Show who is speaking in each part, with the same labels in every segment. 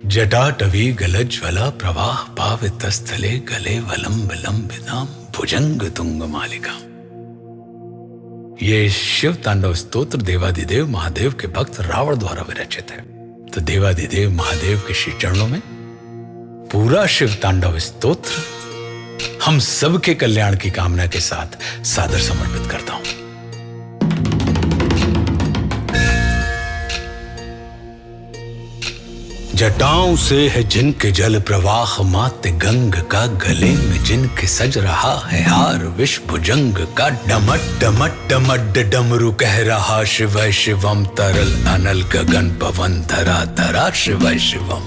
Speaker 1: जटाटवी गलज्वला प्रवाह पावितस्थले गले वलंबिलंबितां भुजंग तुंग मालिका। ये शिव तांडव स्तोत्र देवाधिदेव महादेव के भक्त रावण द्वारा विरचित है। तो देवाधिदेव महादेव के श्री चरणों में पूरा शिव तांडव स्तोत्र हम सबके कल्याण की कामना के साथ सादर समर्पित करता हूं। जटाओं से है जिनके जल प्रवाह मात गंग का, गले में जिनके सज रहा है हार विष भुजंग का। डमट डमट डमट डमरू कह रहा शिव शिवम, तरल अनल गगन पवन धरा धरा शिव शिवम।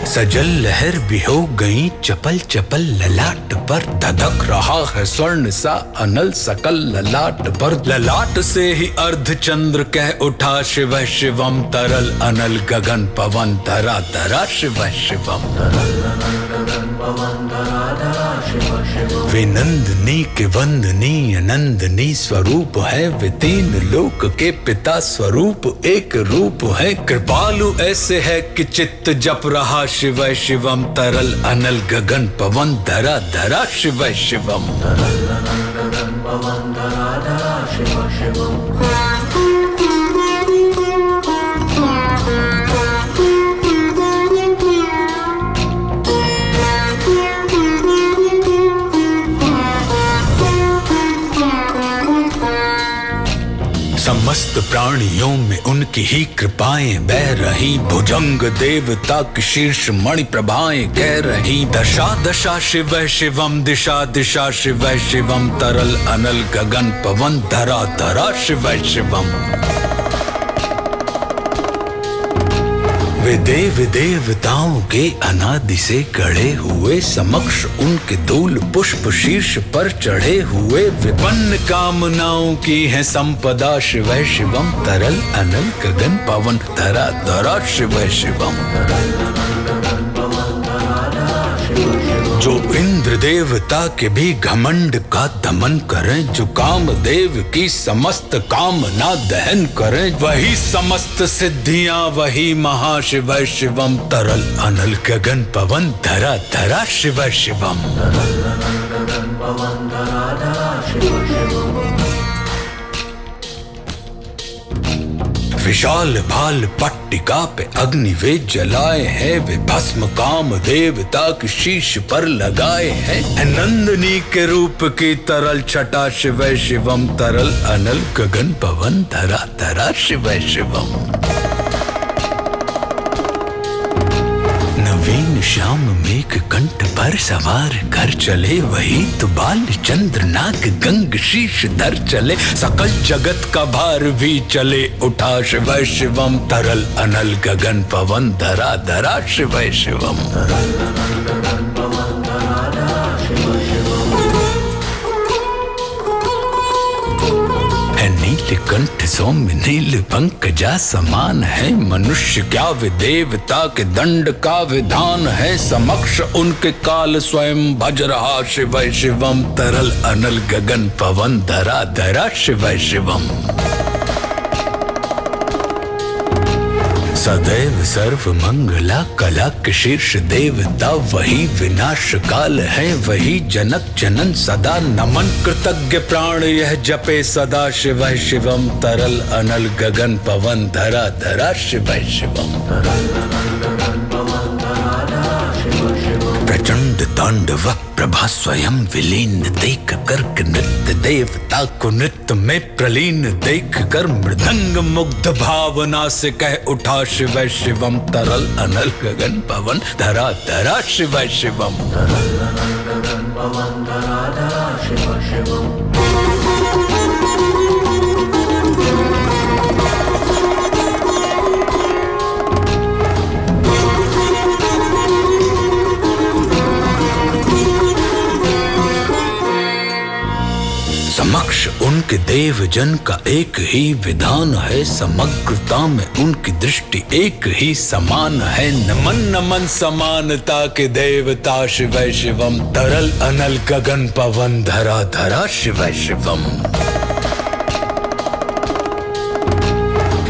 Speaker 1: सजल लहर भी हो गई चपल चपल, ललाट पर धधक रहा है स्वर्ण सा अनल सकल ललाट पर। ललाट से ही अर्ध चंद्र कह उठा शिव शिवम, तरल अनल गगन पवन धरा धरा शिव शिवम। वे नंदनी के वंदनी अनंदनी स्वरूप है, वे तीन लोक के पिता स्वरूप एक रूप है। कृपालु ऐसे है कि चित्त जप रहा शिव शिवम, तरल अनल गगन पवन धरा धरा शिव शिवम। समस्त प्राणियों में उनकी ही कृपाएं बह रही, भुजंग देवता की शीर्ष मणि प्रभाएं कह रही। दशा दशा शिव शिवम, दिशा दिशा शिव शिवम, तरल अनल गगन पवन धरा धरा शिव शिवम। वे देव देवताओं के अनादि से गढ़े हुए, समक्ष उनके धूल पुष्प शीर्ष पर चढ़े हुए। विपन्न कामनाओं की है संपदा शिव शिवम, तरल अनल गगन पवन धरा धरा शिव शिवम। जो इंद्र देवता के भी घमंड का दमन करें, जो कामदेव की समस्त कामना दहन करें, वही समस्त सिद्धियां वही महाशिव शिवम, तरल अनल गगन पवन धरा धरा शिव शिवम। विशाल भाल पट्टिका पे अग्नि वे जलाए हैं, वे भस्म काम देवता की शीश पर लगाए हैं। नंदनी के रूप की तरल छटा शिव शिवम, तरल अनल गगन पवन धरा धरा शिव शिवम। नवीन श्याम मेघ कंठ पर सवार कर चले, वही तो बाल चंद्र नाग गंग शीश धर चले। सकल जगत का भार भी चले उठा शिव शिवम, तरल अनल गगन पवन धरा धरा शिव शिवम। नील कंठ सौम्य नील पंकजा समान है, मनुष्य क्या वे देवता के दंड का विधान है। समक्ष उनके काल स्वयं भज रहा शिव शिवम, तरल अनल गगन पवन धरा धरा शिव शिवम। सदैव सर्व मंगला कला के शीर्ष देवता, वही विनाश काल है वही जनक जनन सदा। नमन कृतज्ञ प्राण यह जपे सदा शिव शिवम, तरल अनल गगन पवन धरा धरा शिव शिवम। प्रचंड तांडव प्रभा स्वयं विलीन देख कर, नृत्य देवता को नृत्य में प्रलीन देख कर। मृदंग मुग्ध भावना से कह उठा शिव शिवम, तरल अनल गगन पवन धरा धरा शिव शिवम। समक्ष उनके देव जन का एक ही विधान है, समग्रता में उनकी दृष्टि एक ही समान है। नमन नमन समानता के देवता शिव शिवम, तरल अनल गगन पवन धरा धरा शिव शिवम।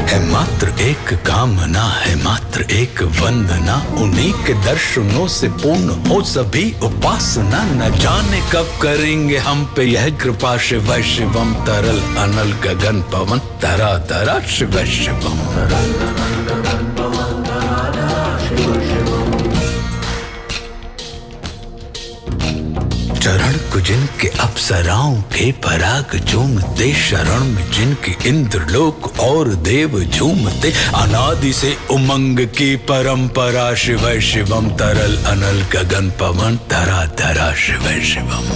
Speaker 1: है मात्र एक कामना, है मात्र एक वंदना, उन्हीं के दर्शनों से पूर्ण हो सभी उपासना। न जाने कब करेंगे हम पे यह कृपा, शिव शिवम तरल अनल गगन पवन धरा धरा शिव शिवम। चरण को जिनके अप्सराओं के पराग झूमते, शरण में जिनके इंद्रलोक और देव झूमते, अनादि से उमंग की परंपरा, शिव शिवम तरल अनल गगन पवन धरा धरा शिव शिवम।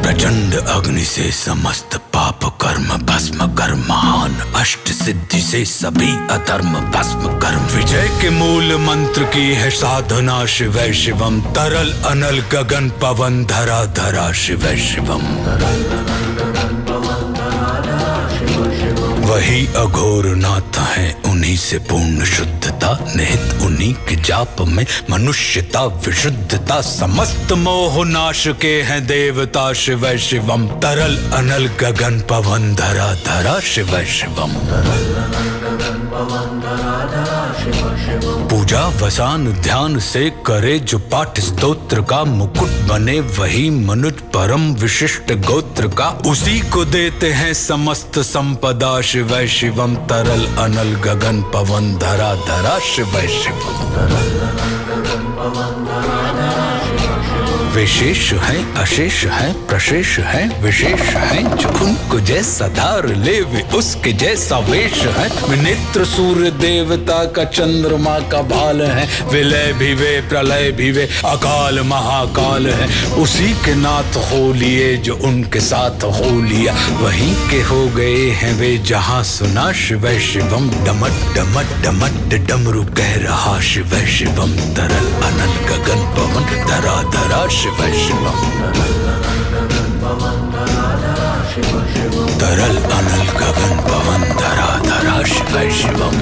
Speaker 1: प्रचंड अग्नि से समस्त पाप कर्म भस्म कर, महान अष्ट सिद्धि से सभी अधर्म भस्म कर, विजय के मूल मंत्र की है साधना, शिव शिवम तरल अनल गगन पवन धरा धरा शिव शिवम। वही अघोर नाथ है, उन्हीं से पूर्ण शुद्धता, निहित उन्हीं के जाप में मनुष्यता विशुद्धता, समस्त मोह नाश के हैं देवता, शिव शिवम तरल अनल गगन पवन धरा धरा शिव शिवम। पूजा वसान ध्यान से करे जो पाठ स्तोत्र का, मुकुट बने वही मनुज परम विशिष्ट गोत्र का, उसी को देते हैं समस्त संपदा, शिव शिवम तरल अनल गगन पवन धरा धरा शिव शिवम। विशेष है अशेष है प्रशेष है विशेष है, जो उनको जैसा धार ले वे उसके जैसा वेश है। नेत्र सूर्य देवता का चंद्रमा का भाल है, विलय भी वे प्रलय भी वे अकाल महाकाल है, उसी के नाथ हो लिए जो उनके साथ हो लिया, वहीं के हो गए हैं वे जहां सुना, शिव शिवम डमट डमट डमट डमरू कह रहा, शिव शिवम तरल अनल गगन पवन धरा धरा शिव शिवम। तरल अनल गगन पवन धरा धरा शिव शिवम।